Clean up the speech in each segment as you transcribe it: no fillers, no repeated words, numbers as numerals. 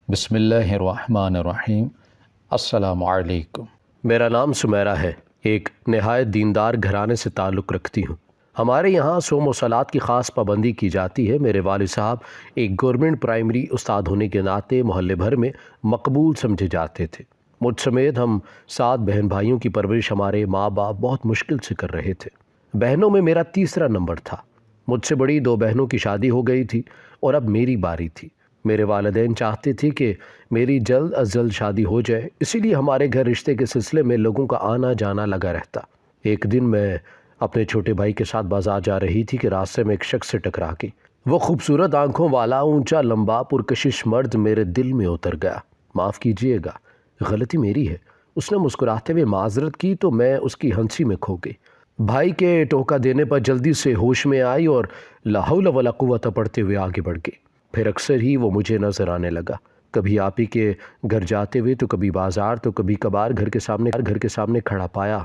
بسم اللہ الرحمن الرحیم۔ السلام علیکم۔ میرا نام سمیرہ ہے، ایک نہایت دیندار گھرانے سے تعلق رکھتی ہوں۔ ہمارے یہاں صوم و صلات کی خاص پابندی کی جاتی ہے۔ میرے والد صاحب ایک گورنمنٹ پرائمری استاد ہونے کے ناطے محلے بھر میں مقبول سمجھے جاتے تھے۔ مجھ سمیت ہم 7 بہن بھائیوں کی پرورش ہمارے ماں باپ بہت مشکل سے کر رہے تھے۔ بہنوں میں میرا تیسرا نمبر تھا۔ مجھ سے بڑی 2 بہنوں کی شادی ہو گئی تھی اور اب میری باری تھی۔ میرے والدین چاہتے تھے کہ میری جلد از جلد شادی ہو جائے، اسی لیے ہمارے گھر رشتے کے سلسلے میں لوگوں کا آنا جانا لگا رہتا۔ ایک دن میں اپنے چھوٹے بھائی کے ساتھ بازار جا رہی تھی کہ راستے میں ایک شخص سے ٹکرا گئی۔ وہ خوبصورت آنکھوں والا اونچا لمبا پرکشش مرد میرے دل میں اتر گیا۔ معاف کیجیے گا، غلطی میری ہے۔ اس نے مسکراتے ہوئے معذرت کی تو میں اس کی ہنسی میں کھو گئی۔ بھائی کے ٹوکا دینے پر جلدی سے ہوش میں آئی اور لا حول ولا قوت پڑھتے ہوئے آگے بڑھ گئی۔ پھر اکثر ہی وہ مجھے نظر آنے لگا، کبھی آپ ہی کے گھر جاتے ہوئے تو کبھی بازار، تو کبھی کبھار گھر کے سامنے کھڑا پایا۔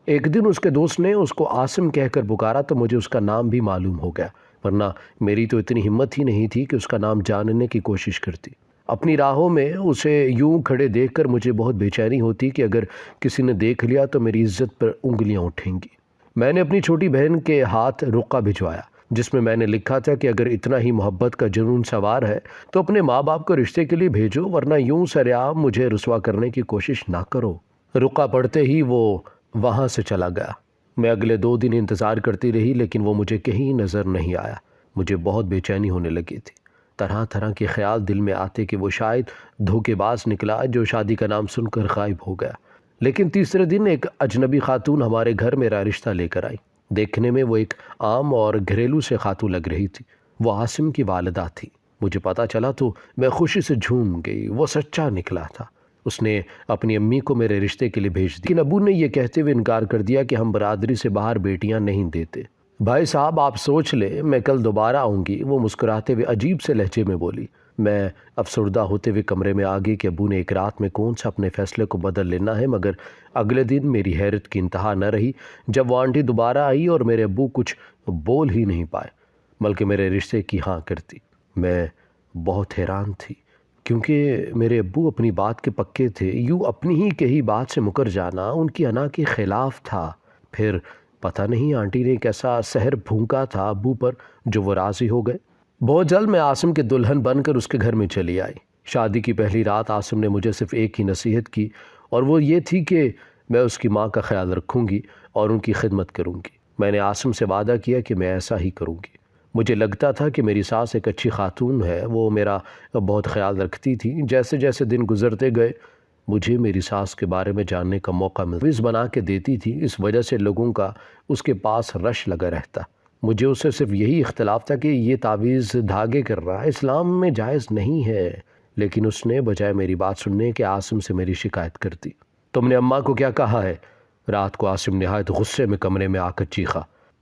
ایک دن اس کے دوست نے اس کو عاصم کہہ کر پکارا تو مجھے اس کا نام بھی معلوم ہو گیا، ورنہ میری تو اتنی ہمت ہی نہیں تھی کہ اس کا نام جاننے کی کوشش کرتی۔ اپنی راہوں میں اسے یوں کھڑے دیکھ کر مجھے بہت بے چینی ہوتی کہ اگر کسی نے دیکھ لیا تو میری عزت پر انگلیاں اٹھیں گی۔ میں نے اپنی چھوٹی بہن کے ہاتھ رقعہ بھجوایا، جس میں نے لکھا تھا کہ اگر اتنا ہی محبت کا جنون سوار ہے تو اپنے ماں باپ کو رشتے کے لیے بھیجو، ورنہ یوں سرعام مجھے رسوا کرنے کی کوشش نہ کرو۔ رقعہ پڑھتے ہی وہ وہاں سے چلا گیا۔ میں اگلے 2 دن انتظار کرتی رہی لیکن وہ مجھے کہیں نظر نہیں آیا۔ مجھے بہت بے چینی ہونے لگی تھی۔ طرح طرح کے خیال دل میں آتے کہ وہ شاید دھوکے باز نکلا جو شادی کا نام سن کر غائب ہو گیا۔ لیکن تیسرے دن ایک اجنبی خاتون ہمارے گھر میرا رشتہ لے کر آئی۔ دیکھنے میں وہ ایک عام اور گھریلو سے خاتون لگ رہی تھی۔ وہ عاصم کی والدہ تھی۔ مجھے پتا چلا تو میں خوشی سے جھوم گئی۔ وہ سچا نکلا تھا۔ اس نے اپنی امی کو میرے رشتے کے لیے بھیج دیا، لیکن ابو نے یہ کہتے ہوئے انکار کر دیا کہ ہم برادری سے باہر بیٹیاں نہیں دیتے۔ بھائی صاحب آپ سوچ لیں، میں کل دوبارہ آؤں گی، وہ مسکراتے ہوئے عجیب سے لہجے میں بولی۔ میں افسردہ ہوتے ہوئے کمرے میں آ گئی کہ ابو نے ایک رات میں کون سا اپنے فیصلے کو بدل لینا ہے، مگر اگلے دن میری حیرت کی انتہا نہ رہی جب وہ آنٹی دوبارہ آئی اور میرے ابو کچھ بول ہی نہیں پائے بلکہ میرے رشتے کی ہاں کرتی۔ میں بہت حیران تھی کیونکہ میرے ابو اپنی بات کے پکے تھے۔ یوں اپنی ہی کہی بات سے مکر جانا ان کی انا کے خلاف تھا۔ پھر پتہ نہیں آنٹی نے کیسا سحر پھونکا تھا ابو پر جو وہ راضی ہو گئے۔ بہت جلد میں عاصم کے دلہن بن کر اس کے گھر میں چلی آئی۔ شادی کی پہلی رات عاصم نے مجھے صرف ایک ہی نصیحت کی اور وہ یہ تھی کہ میں اس کی ماں کا خیال رکھوں گی اور ان کی خدمت کروں گی۔ میں نے عاصم سے وعدہ کیا کہ میں ایسا ہی کروں گی۔ مجھے لگتا تھا کہ میری ساس ایک اچھی خاتون ہے، وہ میرا بہت خیال رکھتی تھی۔ جیسے جیسے دن گزرتے گئے مجھے میری ساس کے بارے میں جاننے کا موقع تعویذ بنا کے دیتی تھی، اس وجہ سے لوگوں کا اس کے پاس رش لگا رہتا۔ مجھے اس سے صرف یہی اختلاف تھا کہ یہ تعویذ دھاگے کر رہا ہے، اسلام میں جائز نہیں ہے، لیکن اس نے بجائے میری بات سننے کے عاصم سے میری شکایت کر دی۔ تم نے اماں کو کیا کہا ہے؟ رات کو عاصم نہایت غصے میں کمرے میں آ کر چیخا۔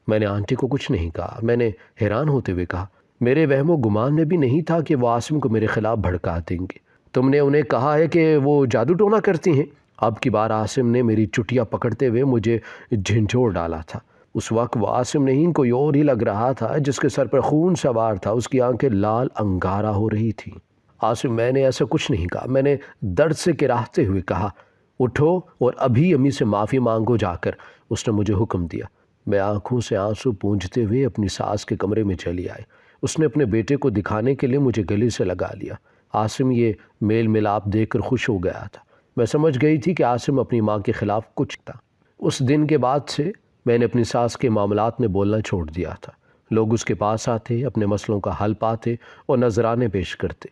میں نے آنٹی کو کچھ نہیں کہا۔ میں نے حیران ہوتے ہوئے کہا، میرے وہم و گمان میں بھی نہیں تھا کہ وہ عاصم کو میرے خلاف بھڑکا دیں گے۔ تم نے انہیں کہا ہے کہ وہ جادو ٹونا کرتی ہیں؟ اب کی بار عاصم نے میری چٹیا پکڑتے ہوئے مجھے جھنجھوڑ ڈالا تھا۔ اس وقت وہ عاصم نہیں کوئی اور ہی لگ رہا تھا جس کے سر پر خون سوار تھا۔ اس کی آنکھیں لال انگارہ ہو رہی تھیں۔ عاصم، میں نے ایسا کچھ نہیں کہا، میں نے درد سے کراہتے ہوئے کہا۔ اٹھو اور ابھی امی سے معافی مانگو جا کر، اس نے مجھے حکم دیا۔ میں آنکھوں سے آنسو پونجھتے ہوئے اپنی ساس کے کمرے میں چلی آئی۔ اس نے اپنے بیٹے کو دکھانے کے لیے مجھے گلے سے لگا لیا۔ عاصم یہ میل ملاپ دیکھ کر خوش ہو گیا تھا۔ میں سمجھ گئی تھی کہ عاصم اپنی ماں کے خلاف کچھ تھا۔ اس دن کے بعد سے میں نے اپنی ساس کے معاملات میں بولنا چھوڑ دیا تھا۔ لوگ اس کے پاس آتے، اپنے مسئلوں کا حل پاتے اور نذرانے پیش کرتے۔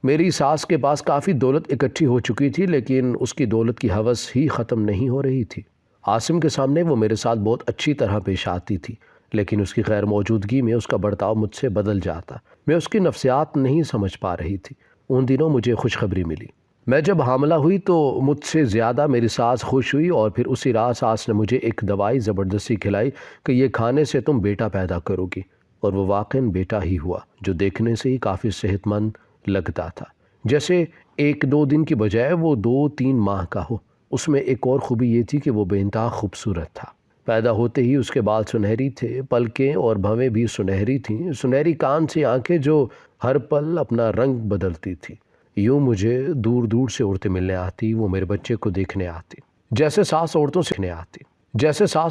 میری ساس کے پاس کافی دولت اکٹھی ہو چکی تھی، لیکن اس کی دولت کی ہوس ہی ختم نہیں ہو رہی تھی۔ عاصم کے سامنے وہ میرے ساتھ بہت اچھی طرح پیش آتی تھی، لیکن اس کی غیر موجودگی میں اس کا برتاؤ مجھ سے بدل جاتا۔ میں اس کی نفسیات نہیں سمجھ پا رہی تھی۔ ان دنوں مجھے خوشخبری ملی۔ میں جب حاملہ ہوئی تو مجھ سے زیادہ میری ساس خوش ہوئی اور پھر اسی رات ساس نے مجھے ایک دوائی زبردستی کھلائی کہ یہ کھانے سے تم بیٹا پیدا کرو گی، اور وہ واقعاً بیٹا ہی ہوا، جو دیکھنے سے ہی کافی صحت مند لگتا تھا، جیسے 1-2 دن کی بجائے وہ 2-3 ماہ کا ہو۔ اس میں ایک اور خوبی یہ تھی کہ وہ بے انتہا خوبصورت تھا۔ پیدا ہوتے ہی اس کے بال سنہری تھے، پلکیں اور بھویں بھی سنہری تھیں، سنہری کان سی آنکھیں جو ہر پل اپنا رنگ بدلتی تھی۔ یوں مجھے دور دور سے عورتیں ملنے آتی، وہ میرے بچے کو دیکھنے آتی، جیسے ساس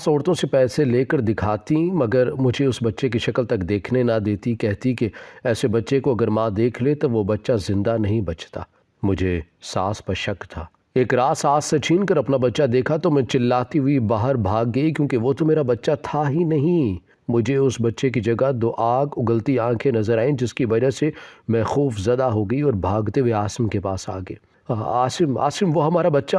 عورتوں سے پیسے لے کر دکھاتی مگر مجھے اس بچے کی شکل تک دیکھنے نہ دیتی، کہتی کہ ایسے بچے کو اگر ماں دیکھ لے تو وہ بچہ زندہ نہیں بچتا۔ مجھے ساس پر شک تھا۔ ایک رات ساس سے چھین کر اپنا بچہ دیکھا تو میں چلاتی ہوئی باہر بھاگ گئی، کیونکہ وہ تو میرا بچہ تھا ہی نہیں۔ مجھے اس بچے کی جگہ 2 آگ اگلتی آنکھیں نظر آئیں، جس کی وجہ سے میں خوف زدہ ہو گئی اور بھاگتے ہوئے عاصم کے پاس آ گئے۔ عاصم وہ ہمارا بچہ،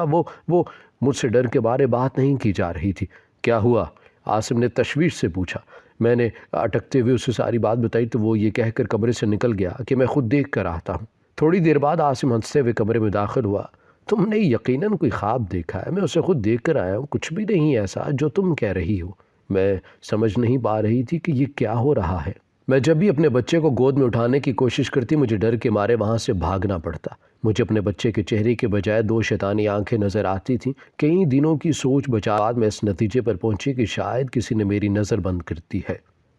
وہ مجھ سے ڈر کے بارے بات نہیں کی جا رہی تھی۔ کیا ہوا؟ عاصم نے تشویش سے پوچھا۔ میں نے اٹکتے ہوئے اسے ساری بات بتائی تو وہ یہ کہہ کر کمرے سے نکل گیا کہ میں خود دیکھ کر آتا ہوں۔ تھوڑی دیر بعد عاصم ہنستے ہوئے کمرے میں داخل ہوا۔ تم نے یقیناً کوئی خواب دیکھا ہے، میں اسے خود دیکھ کر آیا ہوں، کچھ بھی نہیں ایسا جو تم کہہ رہی ہو۔ میں سمجھ نہیں پا رہی تھی کہ یہ کیا ہو رہا ہے۔ میں جب بھی اپنے بچے کو گود میں اٹھانے کی کوشش کرتی، مجھے ڈر کے مارے وہاں سے بھاگنا پڑتا۔ مجھے اپنے بچے کے چہرے کے بجائے 2 شیطانی آنکھیں نظر آتی تھیں۔ کئی دنوں کی سوچ بچات میں اس نتیجے پر پہنچی کہ شاید کسی نے میری نظر بند کرتی ہے۔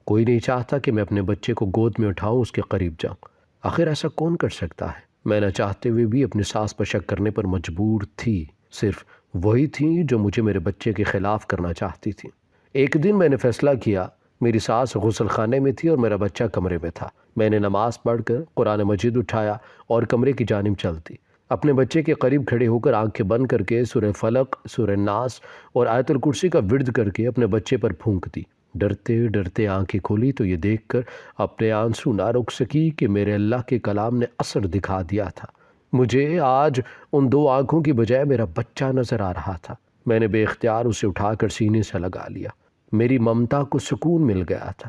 کوئی نہیں چاہتا کہ میں اپنے بچے کو گود میں اٹھاؤں، اس کے قریب جاؤں۔ آخر ایسا کون کر سکتا ہے؟ میں نہ چاہتے ہوئے بھی اپنی ساس پر شک کرنے پر مجبور تھی۔ صرف وہی تھی جو مجھے میرے بچے کے خلاف کرنا چاہتی تھی۔ ایک دن میں نے فیصلہ کیا۔ میری ساس غسل خانے میں تھی اور میرا بچہ کمرے میں تھا۔ میں نے نماز پڑھ کر قرآن مجید اٹھایا اور کمرے کی جانب چل دی۔ اپنے بچے کے قریب کھڑے ہو کر آنکھیں بند کر کے سورہ فلق، سورہ ناس اور آیت الکرسی کا ورد کر کے اپنے بچے پر پھونک دی۔ ڈرتے ڈرتے آنکھیں کھولی تو یہ دیکھ کر اپنے آنسو نہ روک سکی کہ میرے اللہ کے کلام نے اثر دکھا دیا تھا۔ مجھے آج ان 2 آنکھوں کی بجائے میرا بچہ نظر آ رہا تھا۔ میں نے بے اختیار اسے اٹھا کر سینے سے لگا لیا۔ میری ممتا کو سکون مل گیا تھا۔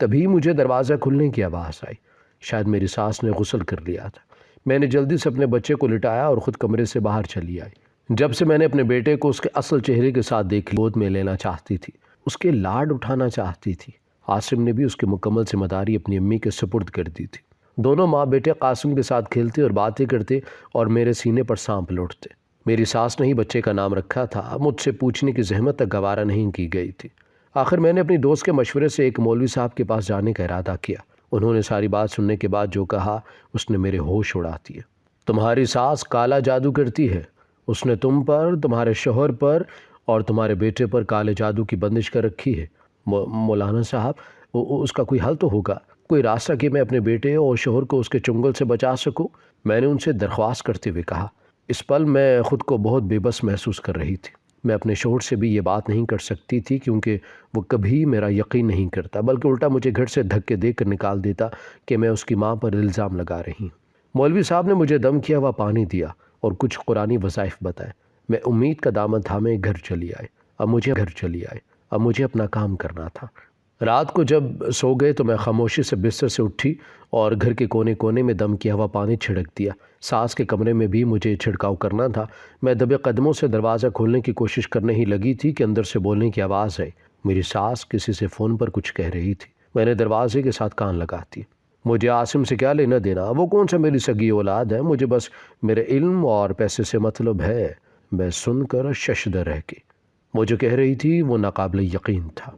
تبھی مجھے دروازہ کھلنے کی آواز آئی۔ شاید میری ساس نے غسل کر لیا تھا۔ میں نے جلدی سے اپنے بچے کو لٹایا اور خود کمرے سے باہر چلی آئی۔ جب سے میں نے اپنے بیٹے کو اس کے اصل چہرے کے ساتھ دیکھ گود میں لینا چاہتی تھی، اس کے لاڈ اٹھانا چاہتی تھی۔ عاصم نے بھی اس کی مکمل ذمہ داری اپنی امی کے سپرد کر دی تھی۔ دونوں ماں بیٹے قاسم کے ساتھ کھیلتے اور باتیں کرتے اور میرے سینے پر سانپ لوٹتے۔ میری ساس نے ہی بچے کا نام رکھا تھا، مجھ سے پوچھنے کی زحمت تک گوارا نہیں کی گئی تھی۔ آخر میں نے اپنی دوست کے مشورے سے ایک مولوی صاحب کے پاس جانے کا ارادہ کیا۔ انہوں نے ساری بات سننے کے بعد جو کہا اس نے میرے ہوش اڑا دیے۔ تمہاری ساس کالا جادو کرتی ہے۔ اس نے تم پر، تمہارے شوہر پر اور تمہارے بیٹے پر کالے جادو کی بندش کر رکھی ہے۔ مولانا صاحب، اس کا کوئی حل تو ہوگا، کوئی راستہ کہ میں اپنے بیٹے اور شوہر کو اس کے چنگل سے بچا سکوں؟ میں نے ان سے درخواست کرتے ہوئے کہا۔ اس پل میں خود کو بہت بے بس محسوس کر رہی تھی۔ میں اپنے شوہر سے بھی یہ بات نہیں کر سکتی تھی، کیونکہ وہ کبھی میرا یقین نہیں کرتا، بلکہ الٹا مجھے گھر سے دھکے دے کر نکال دیتا کہ میں اس کی ماں پر الزام لگا رہی ہوں۔ مولوی صاحب نے مجھے دم کیا ہوا پانی دیا اور کچھ قرآنی وظائف بتائے۔ میں امید کا دامن تھامے گھر چلی آئی۔ اب مجھے اپنا کام کرنا تھا۔ رات کو جب سو گئے تو میں خاموشی سے بستر سے اٹھی اور گھر کے کونے کونے میں دم کیا ہوا پانی چھڑک دیا۔ ساس کے کمرے میں بھی مجھے چھڑکاؤ کرنا تھا۔ میں دبے قدموں سے دروازہ کھولنے کی کوشش کرنے ہی لگی تھی کہ اندر سے بولنے کی آواز آئی۔ میری ساس کسی سے فون پر کچھ کہہ رہی تھی۔ میں نے دروازے کے ساتھ کان لگاتی۔ مجھے عاصم سے کیا لینا دینا، وہ کون سا میری سگی اولاد ہے، مجھے بس میرے علم اور پیسے سے مطلب ہے۔ میں سن کر ششدر رہ گئی۔ مجھے کہہ رہی تھی وہ ناقابل یقین تھا۔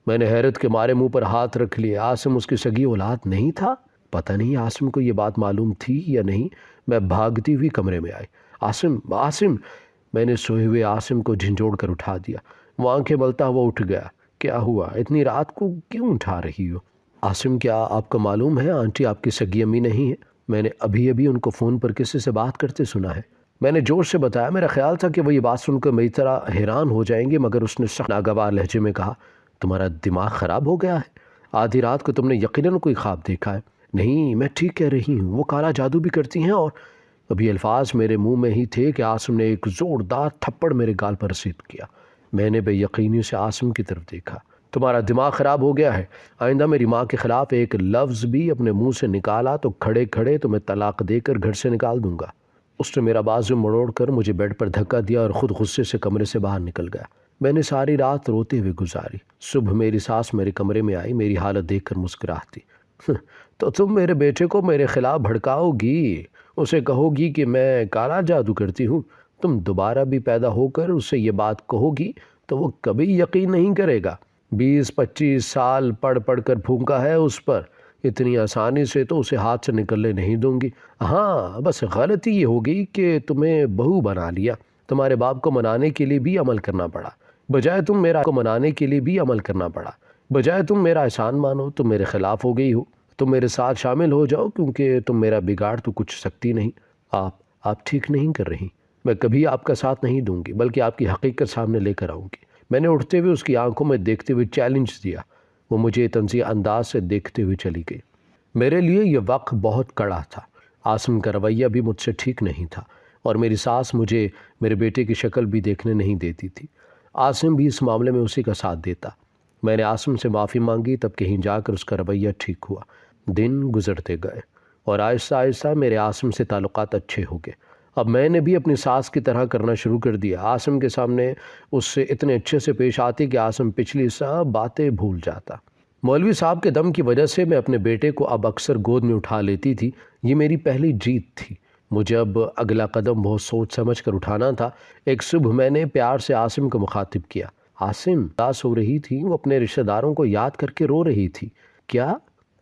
میں نے حیرت کے مارے منہ پر ہاتھ رکھ لیے۔ عاصم اس کی سگی اولاد نہیں تھا؟ پتہ نہیں عاصم کو یہ بات معلوم تھی یا نہیں۔ میں بھاگتی ہوئی کمرے میں آئی۔ عاصم! میں نے سوئے ہوئے عاصم کو جھنجھوڑ کر اٹھا دیا۔ وہ آنکھیں ملتا ہوا اٹھ گیا۔ کیا ہوا؟ اتنی رات کو کیوں اٹھا رہی ہو؟ عاصم، کیا آپ کو معلوم ہے آنٹی آپ کی سگی امی نہیں ہے؟ میں نے ابھی ان کو فون پر کسی سے بات کرتے سنا ہے۔ میں نے جوش سے بتایا۔ میرا خیال تھا کہ وہ یہ بات سن کر میری طرح حیران ہو جائیں گے، مگر اس نے سخت ناگوار لہجے میں کہا، تمہارا دماغ خراب ہو گیا ہے؟ آدھی رات کو تم نے یقیناً کوئی خواب دیکھا ہے۔ نہیں، میں ٹھیک کہہ رہی ہوں، وہ کالا جادو بھی کرتی ہیں۔ اور ابھی الفاظ میرے منہ میں ہی تھے کہ عاصم نے ایک زوردار تھپڑ میرے گال پر رسید کیا۔ میں نے بے یقینی سے عاصم کی طرف دیکھا۔ تمہارا دماغ خراب ہو گیا ہے۔ آئندہ میری ماں کے خلاف ایک لفظ بھی اپنے منہ سے نکالا تو کھڑے کھڑے تمہیں طلاق دے کر گھر سے نکال دوں گا۔ اس نے میرا بازو مڑوڑ کر مجھے بیڈ پر دھکا دیا اور خود غصے سے کمرے سے باہر نکل گیا۔ میں نے ساری رات روتے ہوئے گزاری۔ صبح میری ساس میرے کمرے میں آئی، میری حالت دیکھ کر مسکراتی۔ تو تم میرے بیٹے کو میرے خلاف بھڑکاؤ گی، اسے کہو گی کہ میں کالا جادو کرتی ہوں۔ تم دوبارہ بھی پیدا ہو کر اسے یہ بات کہو گی تو وہ کبھی یقین نہیں کرے گا۔ 20-25 سال پڑھ کر پھونکا ہے اس پر، اتنی آسانی سے تو اسے ہاتھ سے نکلنے نہیں دوں گی۔ ہاں بس غلطی یہ ہو گئی کہ تمہیں بہو بنا لیا۔ تمہارے باپ کو منانے کے لیے بھی عمل کرنا پڑا، بجائے تم میرا احسان مانو۔ تم میرے خلاف ہو گئی ہو۔ تم میرے ساتھ شامل ہو جاؤ، کیونکہ تم میرا بگاڑ تو کچھ سکتی نہیں۔ آپ ٹھیک نہیں کر رہی۔ میں کبھی آپ کا ساتھ نہیں دوں گی، بلکہ آپ کی حقیقت سامنے لے کر آؤں گی۔ میں نے اٹھتے ہوئے اس کی آنکھوں میں دیکھتے ہوئے چیلنج دیا۔ وہ مجھے تنزیہ انداز سے دیکھتے ہوئے چلی گئی۔ میرے لیے یہ وقت بہت کڑا تھا۔ عاصم کا رویہ بھی مجھ سے ٹھیک نہیں تھا، اور میری ساس مجھے میرے بیٹے کی شکل بھی دیکھنے نہیں دیتی تھی۔ عاصم بھی اس معاملے میں اسی کا ساتھ دیتا۔ میں نے عاصم سے معافی مانگی، تب کہیں جا کر اس کا رویہ ٹھیک ہوا۔ دن گزرتے گئے اور آہستہ آہستہ میرے عاصم سے تعلقات اچھے ہو گئے۔ اب میں نے بھی اپنی ساس کی طرح کرنا شروع کر دیا۔ عاصم کے سامنے اس سے اتنے اچھے سے پیش آتی کہ عاصم پچھلی سب باتیں بھول جاتا۔ مولوی صاحب کے دم کی وجہ سے میں اپنے بیٹے کو اب اکثر گود میں اٹھا لیتی تھی۔ یہ میری پہلی جیت تھی۔ مجھے اب اگلا قدم بہت سوچ سمجھ کر اٹھانا تھا۔ ایک صبح میں نے پیار سے عاصم کو مخاطب کیا۔ عاصم اداس ہو رہی تھی، وہ اپنے رشتہ داروں کو یاد کر کے رو رہی تھی۔ کیا؟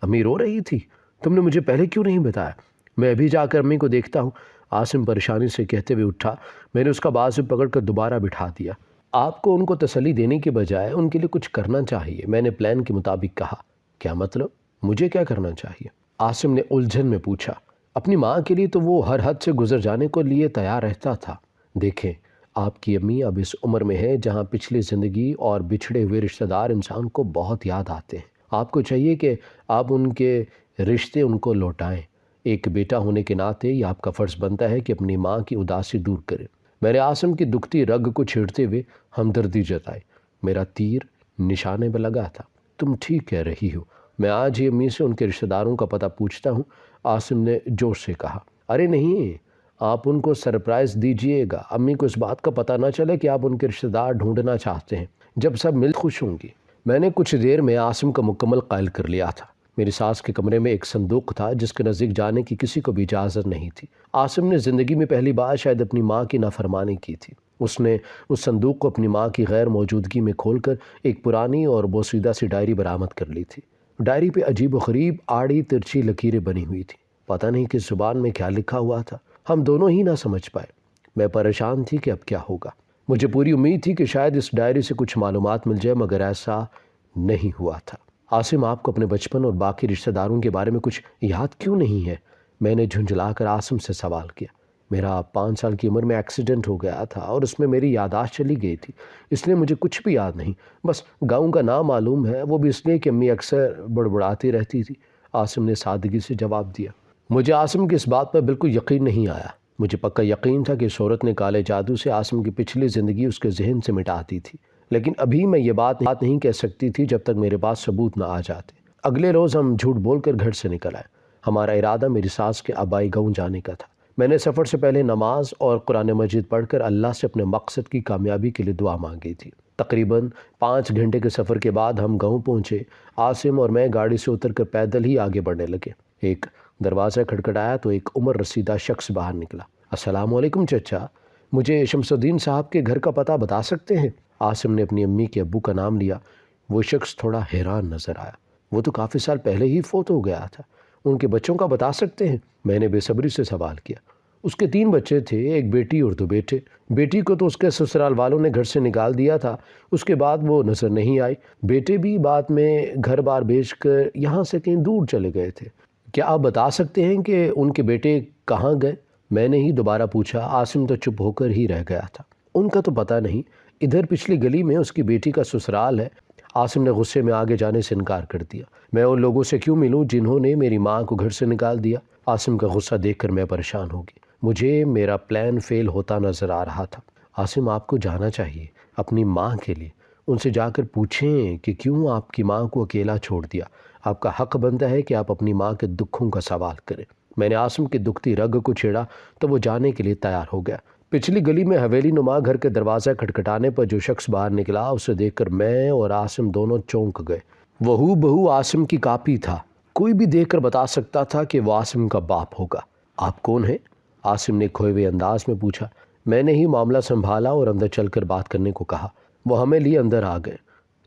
امی رو رہی تھی؟ تم نے مجھے پہلے کیوں نہیں بتایا؟ میں ابھی جا کر امی کو دیکھتا ہوں، عاصم پریشانی سے کہتے ہوئے اٹھا۔ میں نے اس کا بازو پکڑ کر دوبارہ بٹھا دیا۔ آپ کو ان کو تسلی دینے کے بجائے ان کے لیے کچھ کرنا چاہیے، میں نے پلان کے مطابق کہا۔ کیا مطلب؟ مجھے کیا کرنا چاہیے؟ عاصم نے الجھن میں پوچھا۔ اپنی ماں کے لیے تو وہ ہر حد سے گزر جانے کو لیے تیار رہتا تھا۔ دیکھیں، آپ کی امی اب اس عمر میں ہے جہاں پچھلی زندگی اور بچھڑے ہوئے رشتہ دار انسان کو بہت یاد آتے ہیں۔ آپ کو چاہیے کہ آپ ان کے رشتے ان کو لوٹائیں۔ ایک بیٹا ہونے کے ناطے یہ آپ کا فرض بنتا ہے کہ اپنی ماں کی اداسی دور کریں۔ میں نے عاصم کی دکھتی رگ کو چھیڑتے ہوئے ہمدردی جتائی۔ میرا تیر نشانے پہ لگا تھا۔ تم ٹھیک کہہ رہی ہو، میں آج ہی امی سے ان کے رشتہ داروں کا پتہ پوچھتا ہوں، عاصم نے جوش سے کہا۔ ارے نہیں، آپ ان کو سرپرائز دیجئے گا۔ امی کو اس بات کا پتہ نہ چلے کہ آپ ان کے رشتہ دار ڈھونڈنا چاہتے ہیں۔ جب سب مل خوش ہوں گی۔ میں نے کچھ دیر میں عاصم کا مکمل قائل کر لیا تھا۔ میری ساس کے کمرے میں ایک صندوق تھا جس کے نزدیک جانے کی کسی کو بھی اجازت نہیں تھی۔ عاصم نے زندگی میں پہلی بار شاید اپنی ماں کی نافرمانی کی تھی۔ اس نے اس صندوق کو اپنی ماں کی غیر موجودگی میں کھول کر ایک پرانی اور بوسیدہ سی ڈائری برآمد کر لی تھی۔ ڈائری پہ عجیب و غریب آڑی ترچھی لکیریں بنی ہوئی تھیں۔ پتہ نہیں کس زبان میں کیا لکھا ہوا تھا، ہم دونوں ہی نہ سمجھ پائے۔ میں پریشان تھی کہ اب کیا ہوگا۔ مجھے پوری امید تھی کہ شاید اس ڈائری سے کچھ معلومات مل جائے، مگر ایسا نہیں ہوا تھا۔ عاصم، آپ کو اپنے بچپن اور باقی رشتہ داروں کے بارے میں کچھ یاد کیوں نہیں ہے؟ میں نے جھنجھلا کر عاصم سے سوال کیا۔ میرا 5 سال کی عمر میں ایکسیڈنٹ ہو گیا تھا اور اس میں میری یادداشت چلی گئی تھی، اس لیے مجھے کچھ بھی یاد نہیں۔ بس گاؤں کا نام معلوم ہے، وہ بھی اس لیے کہ امی اکثر بڑبڑاتی رہتی تھی، عاصم نے سادگی سے جواب دیا۔ مجھے عاصم کی اس بات پر بالکل یقین نہیں آیا۔ مجھے پکا یقین تھا کہ اس عورت نے کالے جادو سے عاصم کی پچھلی زندگی اس کے ذہن سے مٹا دی تھی، لیکن ابھی میں یہ بات نہیں کہہ سکتی تھی جب تک میرے پاس ثبوت نہ آ جاتے۔ اگلے روز ہم جھوٹ بول کر گھر سے نکل آئے۔ ہمارا ارادہ میری ساس کے آبائی گاؤں جانے کا تھا۔ میں نے سفر سے پہلے نماز اور قرآن مجید پڑھ کر اللہ سے اپنے مقصد کی کامیابی کے لیے دعا مانگی تھی۔ تقریباً 5 گھنٹے کے سفر کے بعد ہم گاؤں پہنچے۔ عاصم اور میں گاڑی سے اتر کر پیدل ہی آگے بڑھنے لگے۔ ایک دروازہ کھٹکھٹایا تو ایک عمر رسیدہ شخص باہر نکلا۔ السلام علیکم چچا، مجھے شمس الدین صاحب کے گھر کا پتہ بتا سکتے ہیں؟ عاصم نے اپنی امی کے ابو کا نام لیا۔ وہ شخص تھوڑا حیران نظر آیا۔ وہ تو کافی سال پہلے ہی فوت ہو گیا تھا، ان کے بچوں کا بتا سکتے ہیں؟ میں نے بے صبری سے سوال کیا۔ اس کے 3 بچے تھے، ایک بیٹی اور 2 بیٹے۔ بیٹی کو تو اس کے سسرال والوں نے گھر سے نکال دیا تھا، اس کے بعد وہ نظر نہیں آئی۔ بیٹے بھی بعد میں گھر بار بیچ کر یہاں سے کہیں دور چلے گئے تھے۔ کیا آپ بتا سکتے ہیں کہ ان کے بیٹے کہاں گئے؟ میں نے ہی دوبارہ پوچھا۔ عاصم تو چپ ہو کر ہی رہ گیا تھا۔ ان کا تو پتہ نہیں، ادھر پچھلی گلی میں اس کی بیٹی کا سسرال ہے۔ عاصم نے غصے میں آگے جانے سے انکار کر دیا۔ میں ان لوگوں سے کیوں ملوں جنہوں نے میری ماں کو گھر سے نکال دیا؟ عاصم کا غصہ دیکھ کر میں پریشان ہو گئی۔ مجھے میرا پلان فیل ہوتا نظر آ رہا تھا۔ عاصم، آپ کو جانا چاہیے اپنی ماں کے لیے۔ ان سے جا کر پوچھیں کہ کیوں آپ کی ماں کو اکیلا چھوڑ دیا۔ آپ کا حق بنتا ہے کہ آپ اپنی ماں کے دکھوں کا سوال کریں۔ میں نے عاصم کی دکھتی رگ کو چھیڑا تو وہ جانے کے لیے تیار ہو گیا۔ پچھلی گلی میں حویلی نما گھر کے دروازہ کھٹکھٹانے پر جو شخص باہر نکلا، اسے دیکھ کر میں اور عاصم دونوں چونک گئے۔ وہ ہو بہو عاصم کی کاپی تھا۔ کوئی بھی دیکھ کر بتا سکتا تھا کہ وہ عاصم کا باپ ہوگا۔ آپ کون ہیں؟ عاصم نے کھوئے ہوئے انداز میں پوچھا۔ میں نے ہی معاملہ سنبھالا اور اندر چل کر بات کرنے کو کہا۔ وہ ہمیں لیے اندر آ گئے۔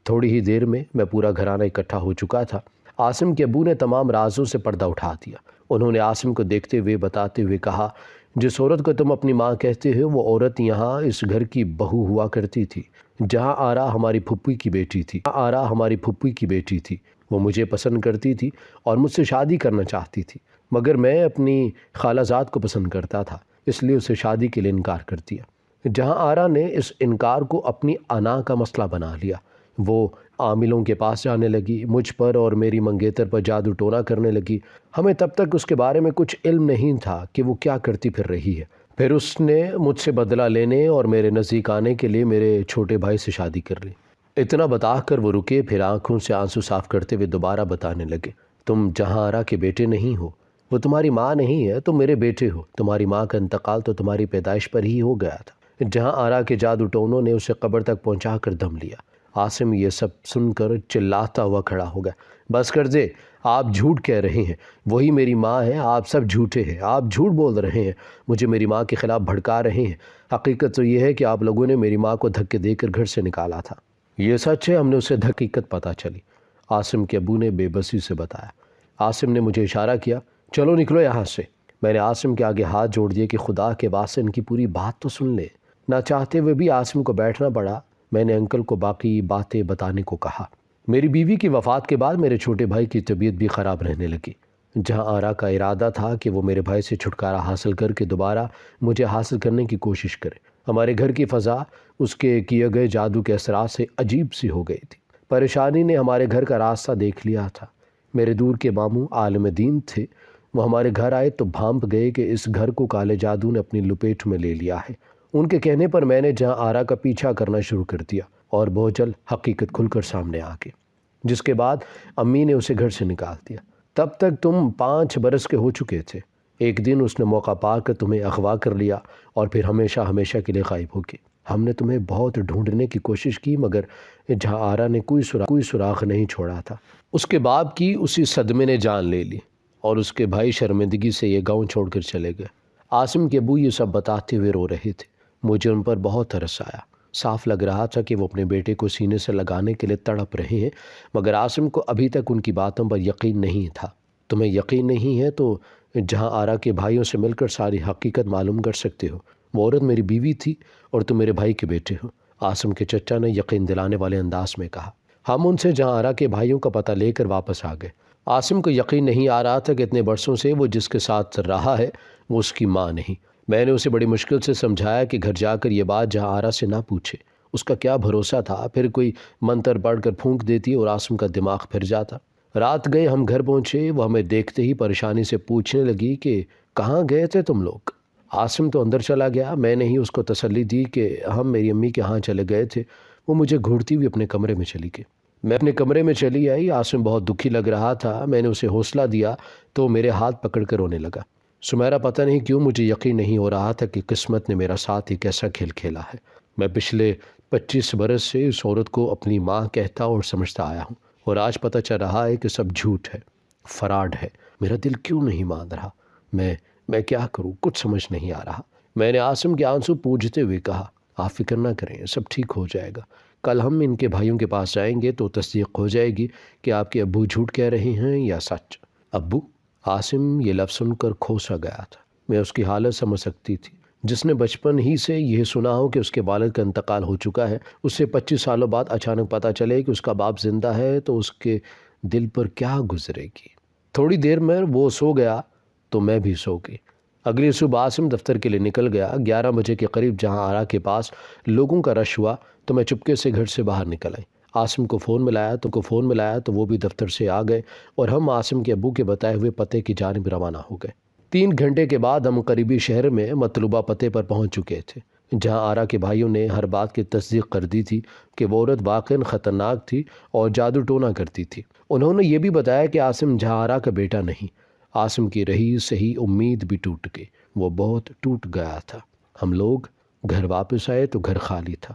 تھوڑی ہی دیر میں پورا گھرانہ اکٹھا ہو چکا تھا۔ عاصم کے ابو نے تمام رازوں سے پردہ اٹھا دیا۔ انہوں نے عاصم کو دیکھتے ہوئے بتاتے ہوئے کہا، جس عورت کو تم اپنی ماں کہتے ہو وہ عورت یہاں اس گھر کی بہو ہوا کرتی تھی، جہاں آرا ہماری پھپھی کی بیٹی تھی۔ وہ مجھے پسند کرتی تھی اور مجھ سے شادی کرنا چاہتی تھی، مگر میں اپنی خالہ زاد کو پسند کرتا تھا، اس لیے اسے شادی کے لیے انکار کر دیا۔ جہاں آرا نے اس انکار کو اپنی انا کا مسئلہ بنا لیا، وہ عاملوں کے پاس جانے لگی، مجھ پر اور میری منگیتر پر جادو ٹونا کرنے لگی۔ ہمیں تب تک اس کے بارے میں کچھ علم نہیں تھا کہ وہ کیا کرتی پھر رہی ہے۔ پھر اس نے مجھ سے بدلہ لینے اور میرے نزدیک آنے کے لیے میرے چھوٹے بھائی سے شادی کر لی۔ اتنا بتا کر وہ رکے، پھر آنکھوں سے آنسو صاف کرتے ہوئے دوبارہ بتانے لگے، تم جہاں آرا کے بیٹے نہیں ہو، وہ تمہاری ماں نہیں ہے، تم میرے بیٹے ہو۔ تمہاری ماں کا انتقال تو تمہاری پیدائش پر ہی ہو گیا تھا۔ جہاں آرا کے جادو ٹونوں نے اسے قبر تک پہنچا کر دم لیا۔ عاصم یہ سب سن کر چلاتا ہوا کھڑا ہو گیا، بس کر دے، آپ جھوٹ کہہ رہے ہیں، وہی میری ماں ہے، آپ سب جھوٹے ہیں، آپ جھوٹ بول رہے ہیں، مجھے میری ماں کے خلاف بھڑکا رہے ہیں۔ حقیقت تو یہ ہے کہ آپ لوگوں نے میری ماں کو دھکے دے کر گھر سے نکالا تھا۔ یہ سچ ہے، ہم نے اسے حقیقت پتہ چلی، عاصم کے ابو نے بے بسی سے بتایا۔ عاصم نے مجھے اشارہ کیا، چلو نکلو یہاں سے۔ میں نے عاصم کے آگے ہاتھ جوڑ دیے کہ خدا کے واسطے ان کی پوری بات تو سن لے۔ نہ چاہتے ہوئے بھی عاصم کو بیٹھنا پڑا۔ میں نے انکل کو باقی باتیں بتانے کو کہا۔ میری بیوی کی وفات کے بعد میرے چھوٹے بھائی کی طبیعت بھی خراب رہنے لگی۔ جہاں آرا کا ارادہ تھا کہ وہ میرے بھائی سے چھٹکارا حاصل کر کے دوبارہ مجھے حاصل کرنے کی کوشش کرے۔ ہمارے گھر کی فضا اس کے کیے گئے جادو کے اثرات سے عجیب سی ہو گئی تھی۔ پریشانی نے ہمارے گھر کا راستہ دیکھ لیا تھا۔ میرے دور کے ماموں عالم دین تھے، وہ ہمارے گھر آئے تو بھانپ گئے کہ اس گھر کو کالے جادو نے اپنی لپیٹ میں لے لیا ہے۔ ان کے کہنے پر میں نے جہاں آرا کا پیچھا کرنا شروع کر دیا اور بہت جلد حقیقت کھل کر سامنے آ گئی، جس کے بعد امی نے اسے گھر سے نکال دیا۔ تب تک تم 5 برس کے ہو چکے تھے۔ ایک دن اس نے موقع پا کر تمہیں اغوا کر لیا اور پھر ہمیشہ ہمیشہ کے لیے غائب ہو گئی۔ ہم نے تمہیں بہت ڈھونڈنے کی کوشش کی، مگر جہاں آرا نے کوئی سراغ نہیں چھوڑا تھا۔ اس کے باپ کی اسی صدمے نے جان لے لی اور اس کے بھائی شرمندگی سے یہ گاؤں چھوڑ کر چلے گئے۔ عاصم کے ابو یہ سب بتاتے ہوئے رو رہے تھے۔ مجھے ان پر بہت ترس آیا۔ صاف لگ رہا تھا کہ وہ اپنے بیٹے کو سینے سے لگانے کے لیے تڑپ رہے ہیں، مگر عاصم کو ابھی تک ان کی باتوں پر یقین نہیں تھا۔ تمہیں یقین نہیں ہے تو جہاں آرا کے بھائیوں سے مل کر ساری حقیقت معلوم کر سکتے ہو۔ وہ عورت میری بیوی تھی اور تم میرے بھائی کے بیٹے ہو، عاصم کے چچا نے یقین دلانے والے انداز میں کہا۔ ہم ان سے جہاں آرا کے بھائیوں کا پتہ لے کر واپس آ گئے۔ عاصم کو یقین نہیں آ رہا تھا کہ اتنے برسوں سے وہ جس کے ساتھ رہا ہے وہ اس کی ماں نہیں۔ میں نے اسے بڑی مشکل سے سمجھایا کہ گھر جا کر یہ بات جہاں آرا سے نہ پوچھے، اس کا کیا بھروسہ تھا، پھر کوئی منتر پڑھ کر پھونک دیتی اور عاصم کا دماغ پھر جاتا۔ رات گئے، ہم گھر پہنچے، وہ ہمیں دیکھتے ہی پریشانی سے پوچھنے لگی کہ کہاں گئے تھے تم لوگ؟ عاصم تو اندر چلا گیا۔ میں نے ہی اس کو تسلی دی کہ ہم میری امی کے ہاں چلے گئے تھے۔ وہ مجھے گھورتی ہوئی اپنے کمرے میں چلی گئی۔ میں اپنے کمرے میں چلی آئی۔ عاصم بہت دکھی لگ رہا تھا۔ میں نے اسے حوصلہ دیا تو میرے ہاتھ پکڑ کر رونے لگا۔ سمیرا، پتہ نہیں کیوں مجھے یقین نہیں ہو رہا تھا کہ قسمت نے میرا ساتھ ایک ایسا کھیل کھیلا ہے۔ میں پچھلے 25 برس سے اس عورت کو اپنی ماں کہتا اور سمجھتا آیا ہوں، اور آج پتہ چل رہا ہے کہ سب جھوٹ ہے، فراڈ ہے۔ میرا دل کیوں نہیں مان رہا؟ میں کیا کروں؟ کچھ سمجھ نہیں آ رہا۔ میں نے عاصم کے آنسو پوجتے ہوئے کہا، آپ فکر نہ کریں، سب ٹھیک ہو جائے گا۔ کل ہم ان کے بھائیوں کے پاس جائیں گے تو تصدیق ہو جائے گی کہ آپ کے ابو جھوٹ کہہ رہے ہیں یا سچ۔ ابو؟ عاصم یہ لفظ سن کر کھو سا گیا تھا۔ میں اس کی حالت سمجھ سکتی تھی۔ جس نے بچپن ہی سے یہ سنا ہو کہ اس کے والد کا انتقال ہو چکا ہے، اس سے 25 سالوں بعد اچانک پتہ چلے کہ اس کا باپ زندہ ہے تو اس کے دل پر کیا گزرے گی۔ تھوڑی دیر میں وہ سو گیا تو میں بھی سو گئی۔ اگلی صبح عاصم دفتر کے لیے نکل گیا۔ 11 بجے کے قریب جہاں آرا کے پاس لوگوں کا رش ہوا تو میں چپکے سے گھر سے باہر نکل آئی۔ عاصم کو فون ملایا تو وہ بھی دفتر سے آ گئے اور ہم عاصم کے ابو کے بتائے ہوئے پتے کی جانب روانہ ہو گئے۔ 3 گھنٹے کے بعد ہم قریبی شہر میں مطلوبہ پتے پر پہنچ چکے تھے، جہاں آرا کے بھائیوں نے ہر بات کی تصدیق کر دی تھی کہ وہ عورت واقعاً خطرناک تھی اور جادو ٹونا کرتی تھی۔ انہوں نے یہ بھی بتایا کہ عاصم جہاں آرا کا بیٹا نہیں۔ عاصم کی رہی صحیح امید بھی ٹوٹ گئی، وہ بہت ٹوٹ گیا تھا۔ ہم لوگ گھر واپس آئے تو گھر خالی تھا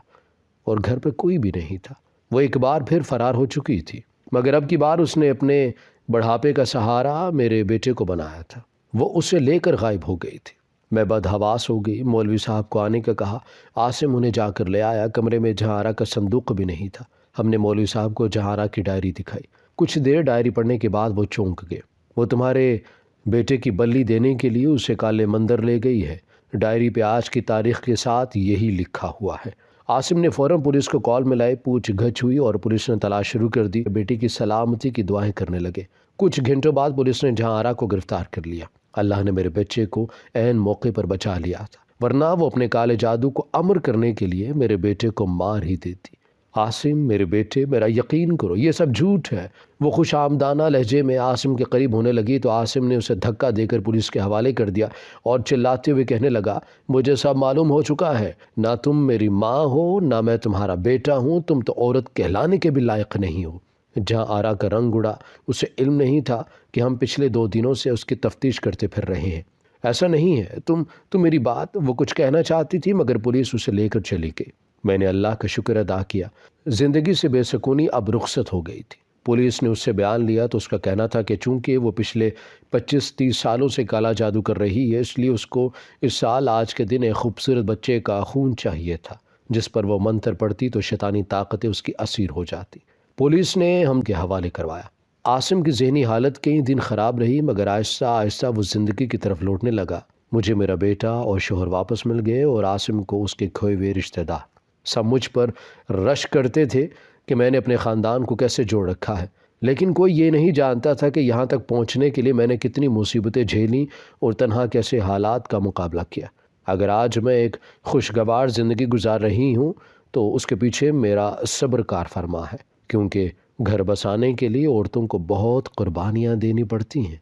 اور گھر پہ کوئی بھی نہیں تھا۔ وہ ایک بار پھر فرار ہو چکی تھی، مگر اب کی بار اس نے اپنے بڑھاپے کا سہارا میرے بیٹے کو بنایا تھا۔ وہ اسے لے کر غائب ہو گئی تھی۔ میں بدحواس ہو گئی۔ مولوی صاحب کو آنے کا کہا۔ عاصم انہیں جا کر لے آیا۔ کمرے میں جہاں آرا کا صندوق بھی نہیں تھا۔ ہم نے مولوی صاحب کو جہاں آرا کی ڈائری دکھائی۔ کچھ دیر ڈائری پڑھنے کے بعد وہ چونک گئے۔ وہ تمہارے بیٹے کی بلی دینے کے لیے اسے کالے مندر لے گئی ہے۔ ڈائری پہ آج کی تاریخ کے ساتھ یہی لکھا ہوا ہے۔ عاصم نے فوراً پولیس کو کال ملائی، پوچھ گچھ ہوئی اور پولیس نے تلاش شروع کر دی۔ بیٹی کی سلامتی کی دعائیں کرنے لگے۔ کچھ گھنٹوں بعد پولیس نے جہاں آرا کو گرفتار کر لیا۔ اللہ نے میرے بچے کو عین موقع پر بچا لیا تھا، ورنہ وہ اپنے کالے جادو کو امر کرنے کے لیے میرے بیٹے کو مار ہی دیتی۔ عاصم میرے بیٹے، میرا یقین کرو یہ سب جھوٹ ہے۔ وہ خوش آمدانہ لہجے میں عاصم کے قریب ہونے لگی تو عاصم نے اسے دھکا دے کر پولیس کے حوالے کر دیا اور چلاتے ہوئے کہنے لگا، مجھے سب معلوم ہو چکا ہے، نہ تم میری ماں ہو نہ میں تمہارا بیٹا ہوں، تم تو عورت کہلانے کے بھی لائق نہیں ہو۔ جہاں آرا کا رنگ اڑا، اسے علم نہیں تھا کہ ہم پچھلے 2 دنوں سے اس کی تفتیش کرتے پھر رہے ہیں۔ ایسا نہیں ہے، تم میری بات، وہ کچھ کہنا چاہتی تھی مگر پولیس اسے لے کر چلی گئی۔ میں نے اللہ کا شکر ادا کیا، زندگی سے بے سکونی اب رخصت ہو گئی تھی۔ پولیس نے اس سے بیان لیا تو اس کا کہنا تھا کہ چونکہ وہ پچھلے 25-30 سالوں سے کالا جادو کر رہی ہے، اس لیے اس کو اس سال آج کے دن ایک خوبصورت بچے کا خون چاہیے تھا، جس پر وہ منتر پڑتی تو شیطانی طاقتیں اس کی اسیر ہو جاتی۔ پولیس نے ہم کے حوالے کروایا۔ عاصم کی ذہنی حالت کئی دن خراب رہی مگر آہستہ آہستہ وہ زندگی کی طرف لوٹنے لگا۔ مجھے میرا بیٹا اور شوہر واپس مل گئے اور عاصم کو اس کے کھوئے ہوئے رشتہ دار۔ سب مجھ پر رش کرتے تھے کہ میں نے اپنے خاندان کو کیسے جوڑ رکھا ہے، لیکن کوئی یہ نہیں جانتا تھا کہ یہاں تک پہنچنے کے لیے میں نے کتنی مصیبتیں جھیلیں اور تنہا کیسے حالات کا مقابلہ کیا۔ اگر آج میں ایک خوشگوار زندگی گزار رہی ہوں تو اس کے پیچھے میرا صبر کار فرما ہے، کیونکہ گھر بسانے کے لیے عورتوں کو بہت قربانیاں دینی پڑتی ہیں۔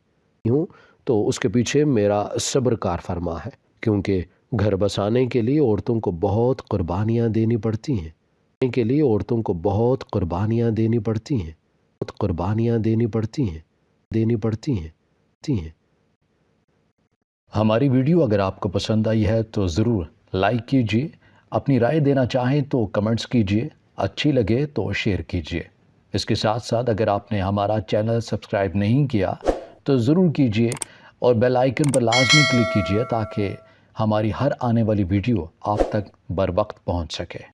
تو اس کے پیچھے میرا صبر کار فرما ہے، کیونکہ گھر بسانے کے لیے عورتوں کو بہت قربانیاں دینی پڑتی ہیں، کے لیے عورتوں کو بہت قربانیاں دینی پڑتی ہیں، بہت قربانیاں دینی پڑتی ہیں۔ ہماری ویڈیو اگر آپ کو پسند آئی ہے تو ضرور لائک کیجیے، اپنی رائے دینا چاہیں تو کمنٹس کیجیے، اچھی لگے تو شیئر کیجیے۔ اس کے ساتھ ساتھ اگر آپ نے ہمارا چینل سبسکرائب نہیں کیا تو ضرور کیجیے اور بیل آئیکن پر لازمی کلک کیجیے تاکہ ہماری ہر آنے والی ویڈیو آپ تک بر وقت پہنچ سکے۔